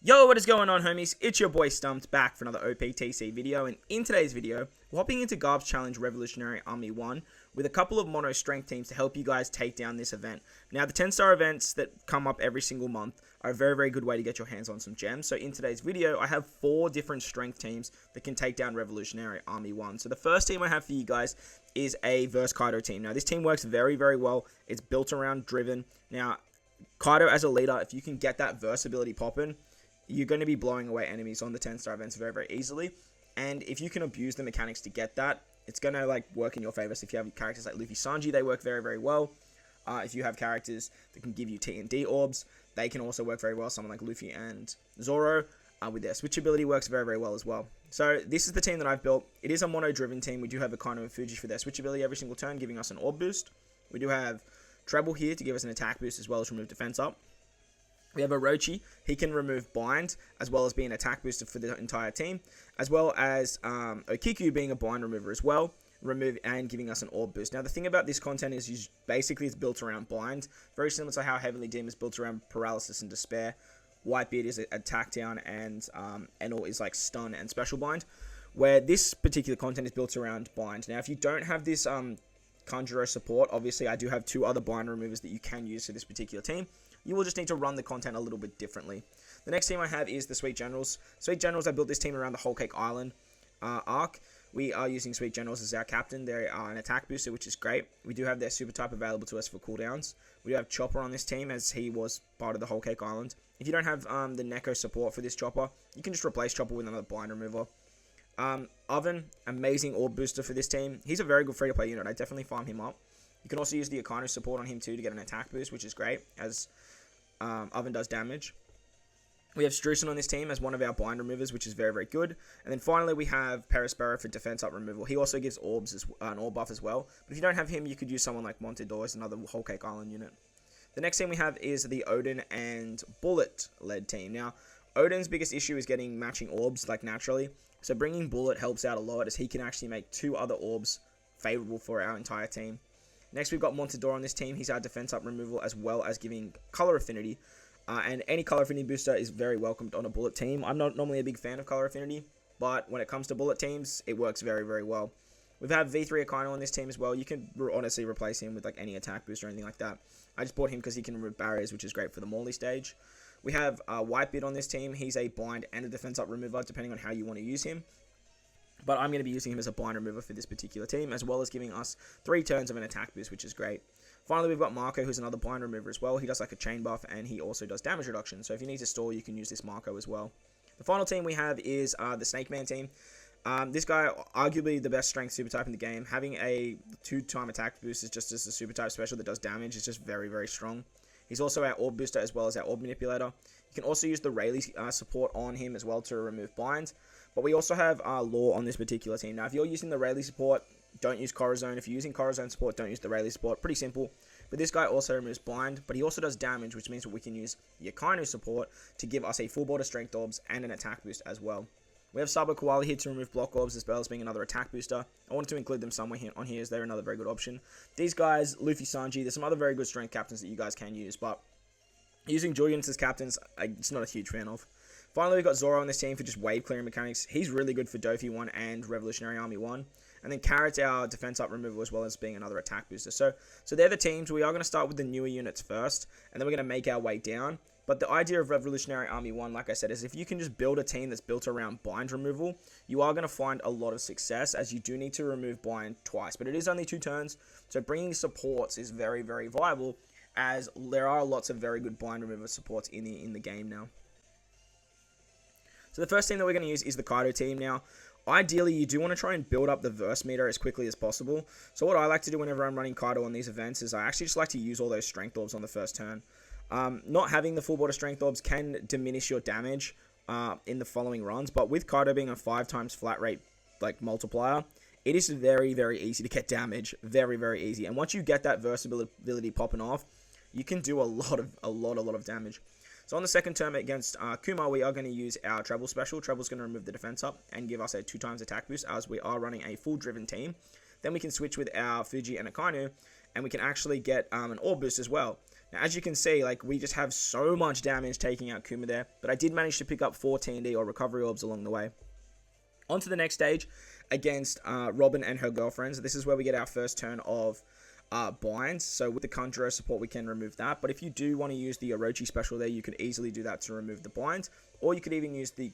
Yo, what is going on, homies? It's your boy Stumped back for another Optc video, and in today's video, we're hopping into Garp's challenge Revolutionary Army 1 with a couple of mono strength teams to help you guys take down this event. Now, the 10-star events that come up every single month are a very good way to get your hands on some gems. So in today's video, I have 4 different strength teams that can take down Revolutionary Army 1. So the first team I have for you guys is a versus Kaido team. Now, this team works very well. It's built around Driven. Now, Kaido as a leader, if you can get that versatility popping, you're going to be blowing away enemies on the 10-star events very easily. And if you can abuse the mechanics to get that, it's going to work in your favor. So if you have characters like Luffy, Sanji, they work very well. If you have characters that can give you T&D orbs, they can also work very well. Someone like Luffy and Zoro with their switchability works very well as well. So this is the team that I've built. It is a mono-driven team. We do have a Kaido and Fuji for their switchability every single turn, giving us an orb boost. We do have Treble here to give us an attack boost as well as remove defense up. We have Orochi. He can remove bind as well as being an attack booster for the entire team, as well as Okiku being a bind remover as well, and giving us an orb boost. Now the thing about this content is basically it's built around bind, very similar to how Heavenly Dim is built around paralysis and despair. Whitebeard is attack down, and Enel is like stun and special bind, where this particular content is built around bind. Now if you don't have this Kanjuro support, obviously I do have 2 other bind removers that you can use for this particular team. You will just need to run the content a little bit differently. The next team I have is the Sweet Generals. Sweet Generals, I built this team around the Whole Cake Island arc. We are using Sweet Generals as our captain. They are an attack booster, which is great. We do have their super type available to us for cooldowns. We do have Chopper on this team, as he was part of the Whole Cake Island. If you don't have the Neko support for this Chopper, you can just replace Chopper with another bind remover. Oden, amazing orb booster for this team. He's a very good free-to-play unit. I definitely farm him up. You can also use the Akano support on him too to get an attack boost, which is great, as Oven does damage. We have Strucin on this team as one of our bind removers, which is very good. And then finally we have Perisparrow for defense up removal. He also gives orbs as an orb buff as well. But if you don't have him, you could use someone like Montador as another Whole Cake Island unit. The next team we have is the Oden and Bullet led team. Now, Oden's biggest issue is getting matching orbs naturally. So bringing Bullet helps out a lot, as he can actually make 2 other orbs favorable for our entire team. Next, we've got Montador on this team. He's our defense up removal as well as giving color affinity. And any color affinity booster is very welcomed on a Bullet team. I'm not normally a big fan of color affinity, but when it comes to Bullet teams, it works very well. We've had V3 Akano on this team as well. You can honestly replace him with any attack boost or anything like that. I just bought him because he can remove barriers, which is great for the Morley stage. We have Whitebeard on this team. He's a bind and a defense up remover, depending on how you want to use him. But I'm going to be using him as a bind remover for this particular team, as well as giving us 3 turns of an attack boost, which is great. Finally, we've got Marco, who's another bind remover as well. He does a chain buff, and he also does damage reduction. So if you need to stall, you can use this Marco as well. The final team we have is the Snake Man team. This guy, arguably the best strength super type in the game. Having a 2-time attack boost is just as a super type special that does damage. It's just very strong. He's also our orb booster as well as our orb manipulator. You can also use the Rayleigh support on him as well to remove binds. But we also have Law on this particular team. Now, if you're using the Rayleigh support, don't use Corazon. If you're using Corazon support, don't use the Rayleigh support. Pretty simple. But this guy also removes blind, but he also does damage, which means that we can use the Akainu support to give us a full board of strength orbs and an attack boost as well. We have Sabo Koala here to remove block orbs as well as being another attack booster. I wanted to include them somewhere on here as they're another very good option. These guys, Luffy, Sanji, there's some other very good strength captains that you guys can use, but using dual units as captains, it's not a huge fan of. Finally, we've got Zoro on this team for just wave clearing mechanics. He's really good for Dofi 1 and Revolutionary Army 1. And then Carrot's our defense up removal as well as being another attack booster. So they're the teams. We are going to start with the newer units first, and then we're going to make our way down. But the idea of Revolutionary Army 1, like I said, is if you can just build a team that's built around bind removal, you are going to find a lot of success, as you do need to remove bind twice. But it is only 2 turns, so bringing supports is very viable, as there are lots of very good bind remover supports in the game now. So the first team that we're going to use is the Kaido team. Now, ideally, you do want to try and build up the verse meter as quickly as possible. So what I like to do whenever I'm running Kaido on these events is I actually just like to use all those strength orbs on the first turn. Not having the full board of strength orbs can diminish your damage in the following runs, but with Kaido being a 5 times flat rate multiplier, it is very easy to get damage. Very easy. And once you get that versatility popping off, you can do a lot of damage. So on the second turn against Kuma, we are going to use our Treble special. Treble's going to remove the defense up and give us a 2 times attack boost, as we are running a full driven team. Then we can switch with our Fuji and Akainu, and we can actually get an orb boost as well. Now, as you can see, like, we just have so much damage taking out Kuma there, but I did manage to pick up 4 TND or recovery orbs along the way. On to the next stage against Robin and her girlfriends. This is where we get our first turn of binds. So with the Conjurer support, we can remove that. But if you do want to use the Orochi special there, you can easily do that to remove the binds. Or you could even use the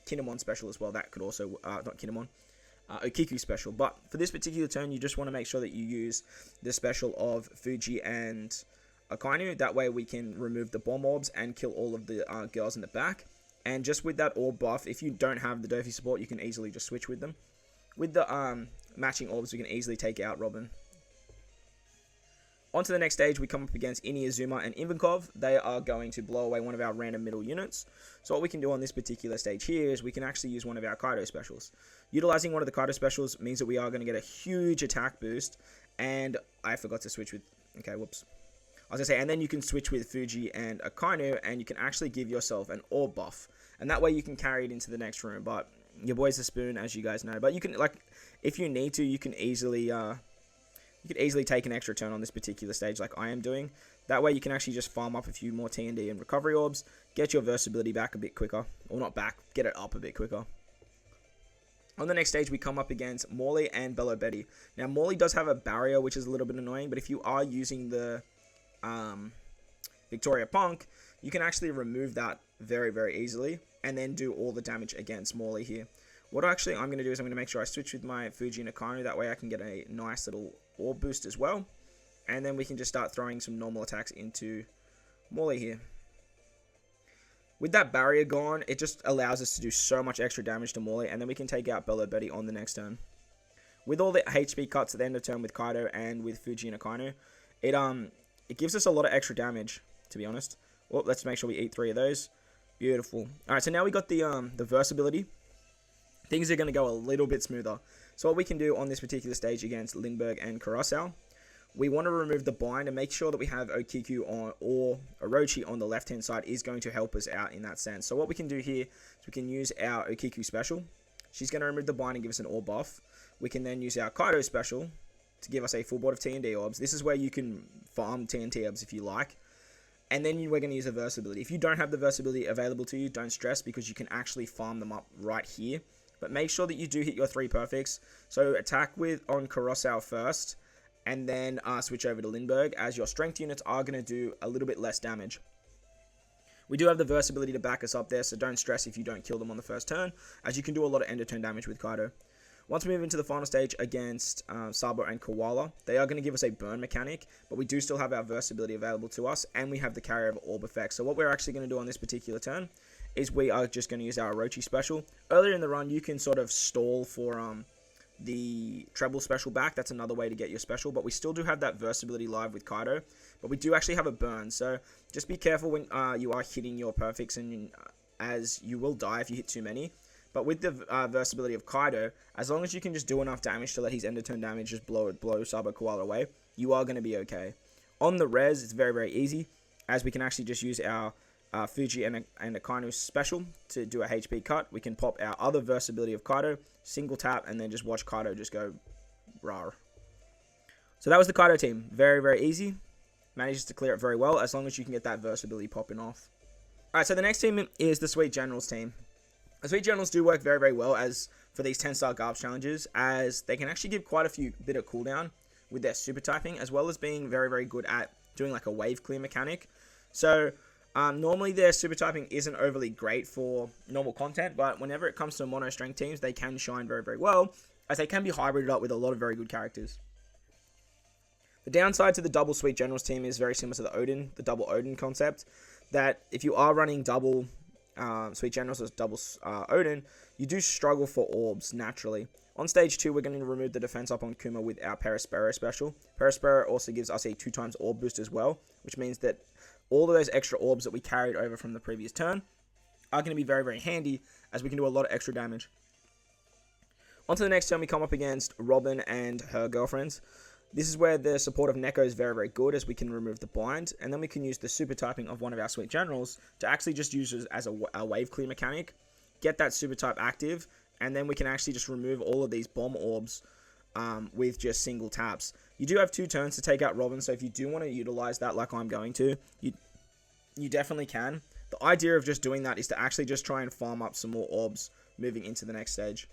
Kinemon special as well. That could also, not Kinemon, Okiku special. But for this particular turn, you just want to make sure that you use the special of Fuji and Akainu. That way we can remove the bomb orbs and kill all of the girls in the back. And just with that orb buff, if you don't have the Dofi support, you can easily just switch with them. With the matching orbs, we can easily take out Robin. On to the next stage, we come up against Inuyasuma and Ivankov. They are going to blow away one of our random middle units. So what we can do on this particular stage here is we can actually use one of our Kaido specials. Utilizing one of the Kaido specials means that we are going to get a huge attack boost. And I forgot to switch with... Okay, whoops. I was going to say, and then you can switch with Fuji and Akainu, and you can actually give yourself an orb buff. And that way you can carry it into the next room. But your boy's a spoon, as you guys know. But you can, like, if you need to, you can easily... You could easily take an extra turn on this particular stage like I am doing. That way you can actually just farm up a few more TND and recovery orbs, get your versatility back a bit quicker. Or not back, get it up a bit quicker. On the next stage, we come up against Morley and Bello Betty. Now, Morley does have a barrier, which is a little bit annoying, but if you are using the Victoria Punk, you can actually remove that very, very easily, and then do all the damage against Morley here. What actually I'm going to do is I'm going to make sure I switch with my Fuji and Akainu. That way I can get a nice little orb boost as well. And then we can just start throwing some normal attacks into Morley here. With that barrier gone, it just allows us to do so much extra damage to Morley. And then we can take out Bello Betty on the next turn. With all the HP cuts at the end of turn with Kaido and with Fuji and Akainu, it gives us a lot of extra damage, to be honest. Well, let's make sure we eat 3 of those. Beautiful. Alright, so now we got the versatility. Things are going to go a little bit smoother. So what we can do on this particular stage against Lindbergh and Kurosawa, we want to remove the bind and make sure that we have Okiku on, or Orochi on the left-hand side is going to help us out in that sense. So what we can do here is we can use our Okiku special. She's going to remove the bind and give us an orb buff. We can then use our Kaido special to give us a full board of TND orbs. This is where you can farm TNT orbs if you like. And then we're going to use the versatility. If you don't have the versatility available to you, don't stress because you can actually farm them up right here. But make sure that you do hit your 3 perfects. So attack on Kurosawa first, and then switch over to Lindbergh, as your strength units are going to do a little bit less damage. We do have the versatility to back us up there, so don't stress if you don't kill them on the first turn, as you can do a lot of end of turn damage with Kaido. Once we move into the final stage against Sabo and Koala, they are going to give us a burn mechanic, but we do still have our versatility available to us, and we have the carryover orb effect. So what we're actually going to do on this particular turn is we are just going to use our Orochi special. Earlier in the run, you can sort of stall for the treble special back. That's another way to get your special, but we still do have that versatility live with Kaido, but we do actually have a burn, so just be careful when you are hitting your perfects, and as you will die if you hit too many. But with the versatility of Kaido, as long as you can just do enough damage to let his end of turn damage just blow Sabo Koala away, you are going to be okay. On the res, it's very, very easy, as we can actually just use our Fuji and Akainu special to do a HP cut. We can pop our other versatility of Kaido, single tap, and then just watch Kaido just go rawr. So that was the Kaido team. Very, very easy. Manages to clear it very well, as long as you can get that versatility popping off. Alright, so the next team is the Sweet Generals team. The Sweet Generals do work very, very well as for these 10-star Garp challenges, as they can actually give quite a few bit of cooldown with their super typing, as well as being very, very good at doing like a wave clear mechanic. So normally their super typing isn't overly great for normal content, but whenever it comes to mono strength teams, they can shine very, very well, as they can be hybrided up with a lot of very good characters. The downside to the double Sweet Generals team is very similar to the Oden, the double Oden concept, that if you are running double Sweet Generals as double Oden, you do struggle for orbs naturally. On stage 2, we're going to remove the defense up on Kuma with our Perispero special. Perispero also gives us a 2x orb boost as well, which means that all of those extra orbs that we carried over from the previous turn are going to be very, very handy, as we can do a lot of extra damage. On to the next turn, we come up against Robin and her girlfriends. This is where the support of Neko is very, very good, as we can remove the bind, and then we can use the super typing of one of our Sweet Generals to actually just use it as a wave clear mechanic, get that super type active, and then we can actually just remove all of these bomb orbs with just single taps. You do have 2 turns to take out Robin, so if you do want to utilize that like I'm going to, you definitely can. The idea of just doing that is to actually just try and farm up some more orbs moving into the next stage.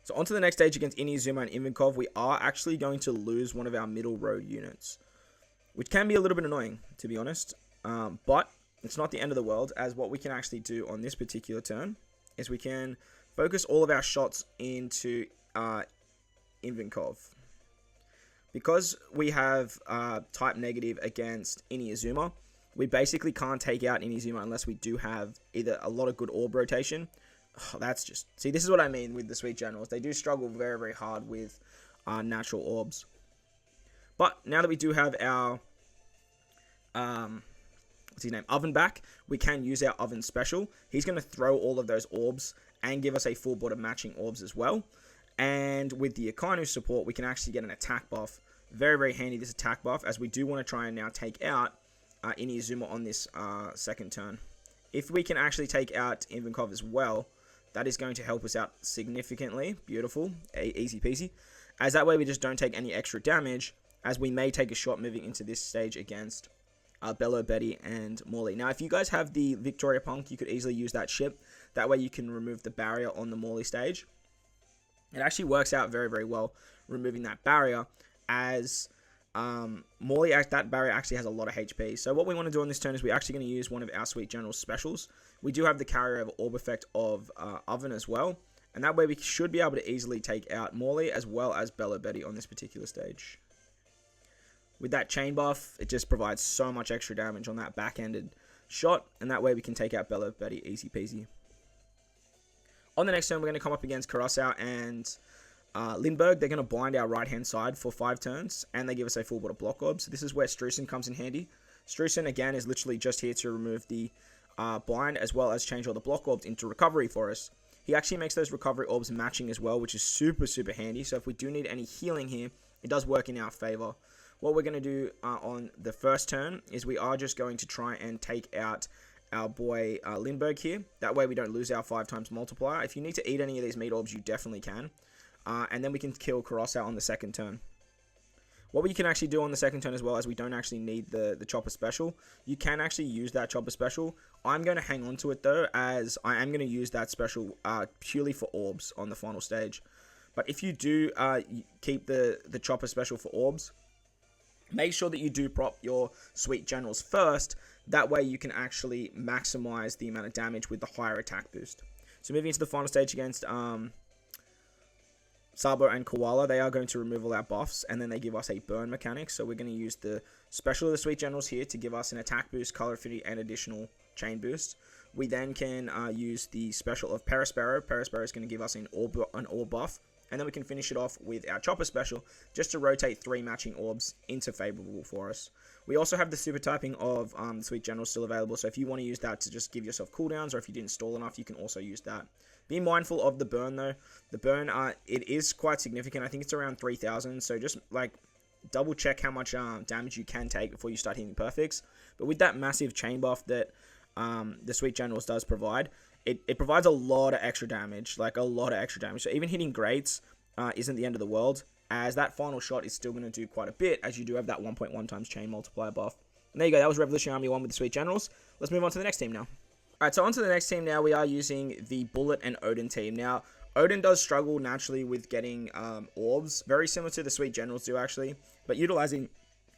So onto the next stage against Inuyasuma and Ivankov, we are actually going to lose one of our middle road units, which can be a little bit annoying, to be honest. But it's not the end of the world, as what we can actually do on this particular turn is we can focus all of our shots into Ivankov. Because we have type negative against Inuyasuma, we basically can't take out Inuyasuma unless we do have either a lot of good orb rotation. Oh, that's just... See, this is what I mean with the Sweet Generals. They do struggle very, very hard with natural orbs. But now that we do have our... what's his name? Oven back, we can use our Oven special. He's going to throw all of those orbs and give us a full board of matching orbs as well. And with the Akainu support, we can actually get an attack buff. Very, very handy, this attack buff, as we do want to try and now take out Inuyasuma on this second turn. If we can actually take out Ivankov as well, that is going to help us out significantly. Beautiful. Easy peasy. As that way we just don't take any extra damage, as we may take a shot moving into this stage against Bello, Betty, and Morley. Now, if you guys have the Victoria Punk, you could easily use that ship. That way you can remove the barrier on the Morley stage. It actually works out very, very well, removing that barrier, as Morley, that barrier actually has a lot of HP. So what we want to do on this turn is we're actually going to use one of our Sweet General specials. We do have the carrier of Orb Effect of Oven as well, and that way we should be able to easily take out Morley as well as Bello Betty on this particular stage. With that chain buff, it just provides so much extra damage on that back-ended shot, and that way we can take out Bello Betty easy peasy. On the next turn, we're going to come up against Kurosawa and Lindbergh. They're going to blind our right-hand side for 5 turns, and they give us a full board of block orbs. So this is where Strusen comes in handy. Strusen, again, is literally just here to remove the blind, as well as change all the block orbs into recovery for us. He actually makes those recovery orbs matching as well, which is super, super handy. So if we do need any healing here, it does work in our favor. What we're going to do on the first turn is we are just going to try and take out our boy Lindbergh here. That way we don't lose our 5 times multiplier. If you need to eat any of these meat orbs, you definitely can. And then we can kill Kurosawa on the second turn. What we can actually do on the second turn as well, as we don't actually need the chopper special, you can actually use that chopper special. I'm going to hang on to it though, as I am going to use that special purely for orbs on the final stage. But if you do keep the chopper special for orbs, make sure that you do prop your Sweet Generals first. That way you can actually maximize the amount of damage with the higher attack boost. So moving into the final stage against Sabo and Koala, they are going to remove all our buffs, and then they give us a burn mechanic. So we're going to use the special of the Sweet Generals here to give us an attack boost, color affinity, and additional chain boost. We then can use the special of Perispero. Perispero is going to give us an orb buff, and then we can finish it off with our chopper special, just to rotate 3 matching orbs into favorable for us. We also have the super typing of Sweet General still available, so if you want to use that to just give yourself cooldowns, or if you didn't stall enough, you can also use that. Be mindful of the burn though. The burn, it is quite significant. I think it's around 3,000, so just like double check how much damage you can take before you start hitting perfects. But with that massive chain buff that the Sweet Generals does provide, it provides a lot of extra damage, like a lot of extra damage. So even hitting greats isn't the end of the world, as that final shot is still going to do quite a bit, as you do have that 1.1 times chain multiplier buff. And there you go, that was Revolutionary Army 1 with the Sweet Generals. Let's move on to the next team now. Alright, so on to the next team now. We are using the Bullet and Oden team. Now, Oden does struggle naturally with getting orbs, very similar to the Sweet Generals do actually, but utilizing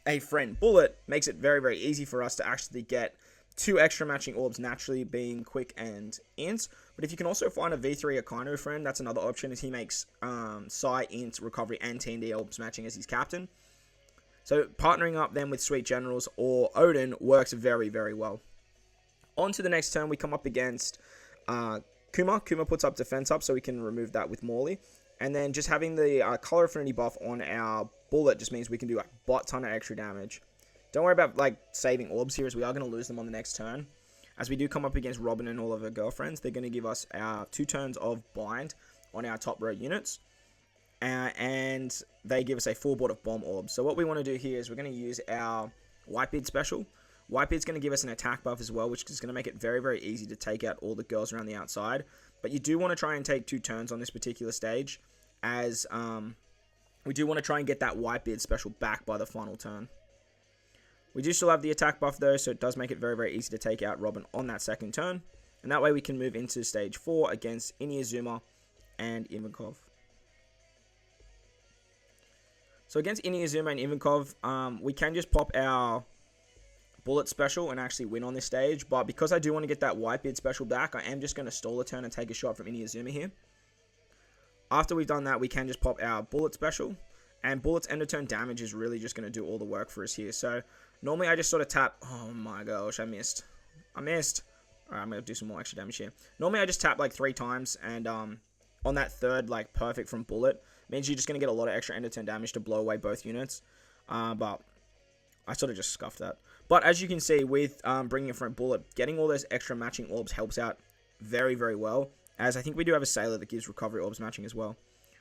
a friend Bullet makes it very, very easy for us to actually get 2 extra matching orbs naturally, being Quick and Int. But if you can also find a V3 Akainu friend, that's another option, as he makes Psy, Int, Recovery, and TND orbs matching as his captain. So partnering up then with Sweet Generals or Oden works very, very well. On to the next turn, we come up against Kuma. Kuma puts up defense up, so we can remove that with Morley. And then just having the color affinity buff on our Bullet just means we can do a butt ton of extra damage. Don't worry about like saving orbs here, as we are going to lose them on the next turn. As we do come up against Robin and all of her girlfriends, they're going to give us our 2 turns of bind on our top row units. And they give us a full board of bomb orbs. So what we want to do here is we're going to use our Whitebeard special. Whitebeard's going to give us an attack buff as well, which is going to make it very, very easy to take out all the girls around the outside. But you do want to try and take 2 turns on this particular stage, as we do want to try and get that Whitebeard special back by the final turn. We do still have the attack buff though, so it does make it very, very easy to take out Robin on that second turn. And that way we can move into stage 4 against Inuyasuma and Ivankov. So against Inuyasuma and Ivankov, we can just pop our bullet special and actually win on this stage. But because I do want to get that Whitebeard special back, I am just going to stall a turn and take a shot from Inuyasuma here. After we've done that, we can just pop our bullet special. And bullet's end of turn damage is really just going to do all the work for us here. So normally I just sort of tap. Oh my gosh, I missed. Alright, I'm going to do some more extra damage here. Normally I just tap like 3 times, and on that third, like perfect from bullet, means you're just going to get a lot of extra end of turn damage to blow away both units. But I sort of just scuffed that. But as you can see, with bringing it from bullet, getting all those extra matching orbs helps out very, very well. As I think we do have a sailor that gives recovery orbs matching as well.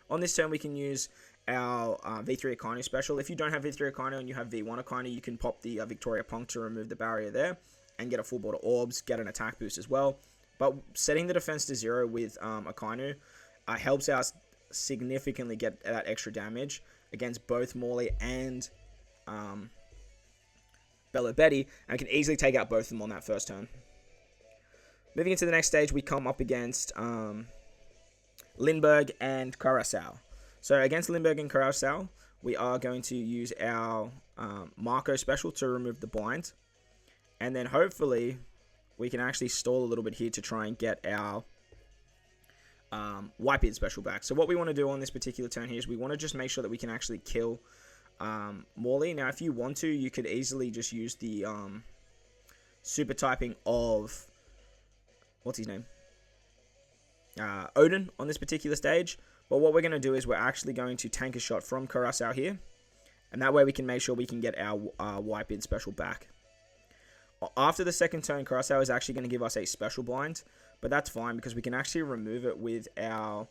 On this turn, we can use our V3 Akainu special. If you don't have V3 Akainu and you have V1 Akainu, you can pop the Victoria Punk to remove the barrier there and get a full border orbs, get an attack boost as well. But setting the defense to 0 with Akainu helps us significantly get that extra damage against both Morley and Bella Betty, and can easily take out both of them on that first turn. Moving into the next stage, we come up against Lindbergh and Curacao. So against Lindbergh and Curacao, we are going to use our Marco special to remove the blind. And then hopefully we can actually stall a little bit here to try and get our Whitebeard special back. So what we want to do on this particular turn here is we want to just make sure that we can actually kill Morley. Now if you want to, you could easily just use the super typing of, what's his name? Oden on this particular stage. But what we're going to do is we're actually going to tank a shot from Curacao here. And that way we can make sure we can get our Whitebeard special back. After the second turn, Curacao is actually going to give us a special blind. But that's fine because we can actually remove it with our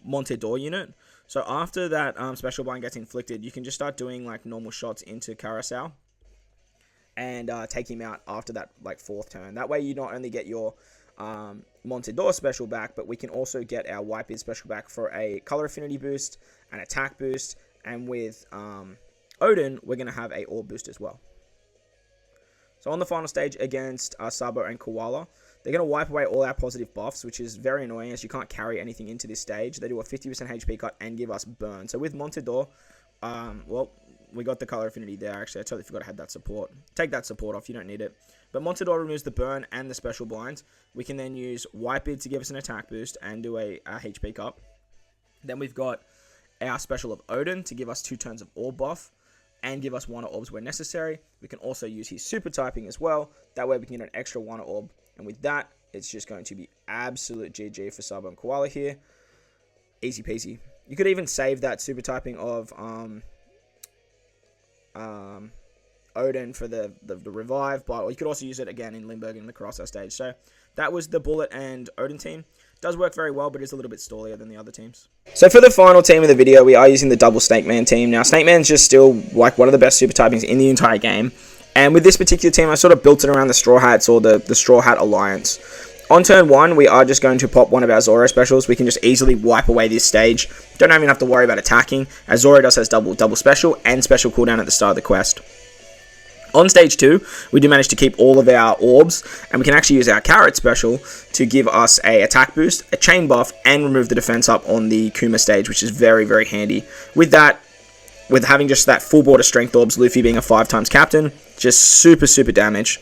Montedor unit. So after that special blind gets inflicted, you can just start doing like normal shots into Curacao. And take him out after that like 4th turn. That way you not only get your Montedor special back, but we can also get our Whitebeard special back for a color affinity boost, an attack boost, and with Oden, we're going to have a orb boost as well. So on the final stage against Sabo and Koala, they're going to wipe away all our positive buffs, which is very annoying as you can't carry anything into this stage. They do a 50% HP cut and give us burn. So with Montedor, well, we got the color affinity there. Actually, I totally forgot I had that support. Take that support off, you don't need it. But Montedor removes the burn and the special blind. We can then use Whitebeard to give us an attack boost and do a HP cut. Then we've got our special of Oden to give us 2 turns of orb buff and give us 1 orbs where necessary. We can also use his super typing as well. That way we can get an extra 1 orb. And with that, it's just going to be absolute GG for Sabo and Koala here. Easy peasy. You could even save that super typing of Oden for the revive, but you could also use it again in Lindbergh in the Curacao stage. So that was the Bullet and Oden team. Does work very well, but is a little bit stallier than the other teams. So for the final team of the video, we are using the double Snake Man team. Now, Snake Man's just still like one of the best super typings in the entire game. And with this particular team, I sort of built it around the Straw Hats or the Straw Hat Alliance. On turn 1, we are just going to pop one of our Zoro specials. We can just easily wipe away this stage. Don't even have to worry about attacking, as Zoro does has double special and special cooldown at the start of the quest. On stage 2, we do manage to keep all of our orbs, and we can actually use our Carrot special to give us a attack boost, a chain buff, and remove the defense up on the Kuma stage, which is very, very handy. With that, with having just that full border strength orbs, Luffy being a 5x captain, just super, super damage.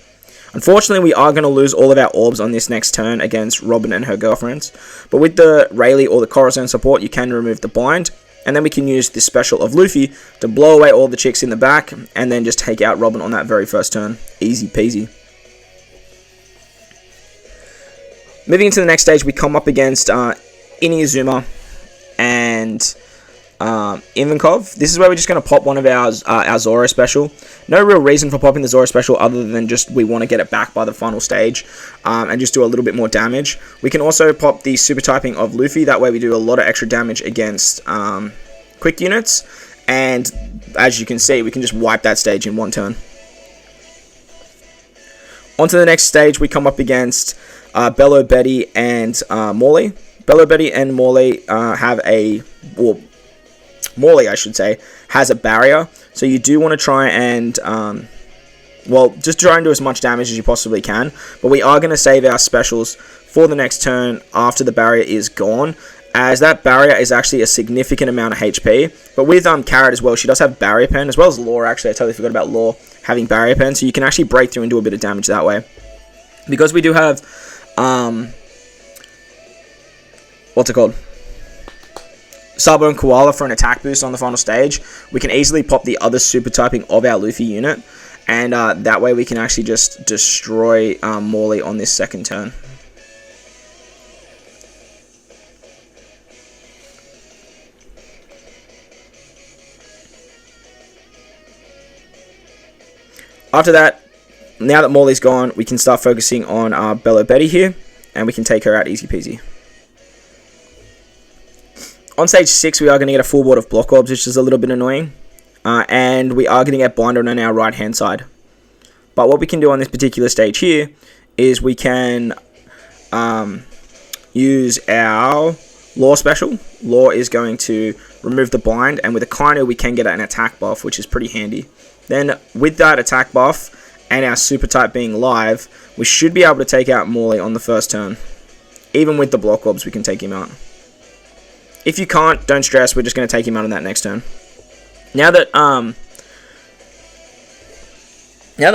Unfortunately, we are going to lose all of our orbs on this next turn against Robin and her girlfriends. But with the Rayleigh or the Corazon support, you can remove the bind. And then we can use this special of Luffy to blow away all the chicks in the back. And then just take out Robin on that very first turn. Easy peasy. Moving into the next stage, we come up against Inuyasuma and Ivankov. This is where we're just going to pop one of our Zoro special. No real reason for popping the Zoro special other than just we want to get it back by the final stage and just do a little bit more damage. We can also pop the super typing of Luffy. That way we do a lot of extra damage against quick units. And as you can see, we can just wipe that stage in 1 turn. On to the next stage, we come up against Bello, Betty, and Morley. Bello, Betty, and Morley have a... Well, Morley, I should say, has a barrier. So you do want to try and... well, just try and do as much damage as you possibly can. But we are going to save our specials for the next turn after the barrier is gone, as that barrier is actually a significant amount of HP. But with Carrot as well, she does have barrier pen, as well as Law, actually. I totally forgot about Law having barrier pen, so you can actually break through and do a bit of damage that way. Because we do have, what's it called? Sabo and Koala for an attack boost on the final stage, we can easily pop the other super typing of our Luffy unit, and that way we can actually just destroy Morley on this second turn. After that, now that Morley's gone, we can start focusing on Bello Betty here, and we can take her out easy peasy. On stage 6, we are going to get a full board of block orbs, which is a little bit annoying. And we are going to get blinded on our right hand side. But what we can do on this particular stage here is we can use our Law special. Law is going to remove the blind, and with a Kaido we can get an attack buff, which is pretty handy. Then with that attack buff and our super type being live, we should be able to take out Morley on the first turn. Even with the block orbs, we can take him out. If you can't, don't stress, we're just going to take him out on that next turn. Now that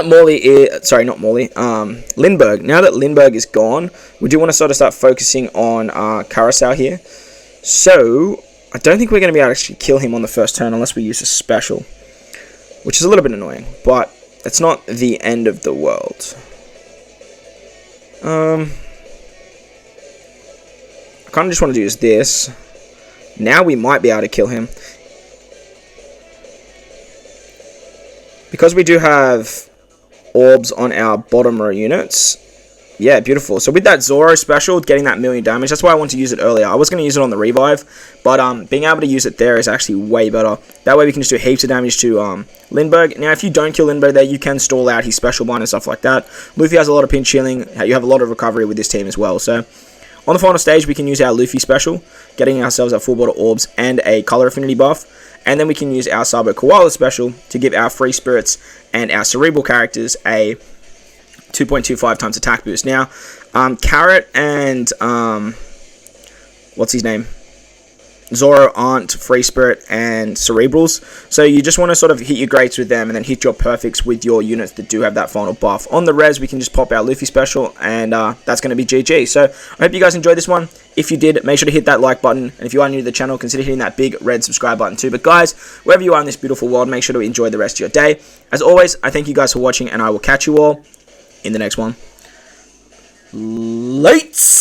Morley is, sorry, not Morley, Lindbergh. Now that Lindbergh is gone, we do want to sort of start focusing on Carousel here. So I don't think we're going to be able to actually kill him on the first turn unless we use a special, which is a little bit annoying, but it's not the end of the world. I kind of just want to use this. Now we might be able to kill him. Because we do have orbs on our bottom row units. Yeah, beautiful. So with that Zoro special, getting that million damage, that's why I wanted to use it earlier. I was going to use it on the revive, but being able to use it there is actually way better. That way we can just do heaps of damage to Lindbergh. Now, if you don't kill Lindbergh there, you can stall out his special bind and stuff like that. Luffy has a lot of pinch healing. You have a lot of recovery with this team as well. So on the final stage, we can use our Luffy special, getting ourselves a full board of orbs and a color affinity buff. And then we can use our Sabo Koala special to give our free spirits and our cerebral characters a 2.25 times attack boost. Now, Carrot and what's his name? Zoro aren't free spirit and cerebrals, so you just want to sort of hit your greats with them and then hit your perfects with your units that do have that final buff. On the res, we can just pop our Luffy special, and that's going to be GG. So I hope you guys enjoyed this one. If you did, make sure to hit that like button, and if you are new to the channel, consider hitting that big red subscribe button too. But guys, wherever you are in this beautiful world, make sure to enjoy the rest of your day. As always, I thank you guys for watching, and I will catch you all in the next one. Lates!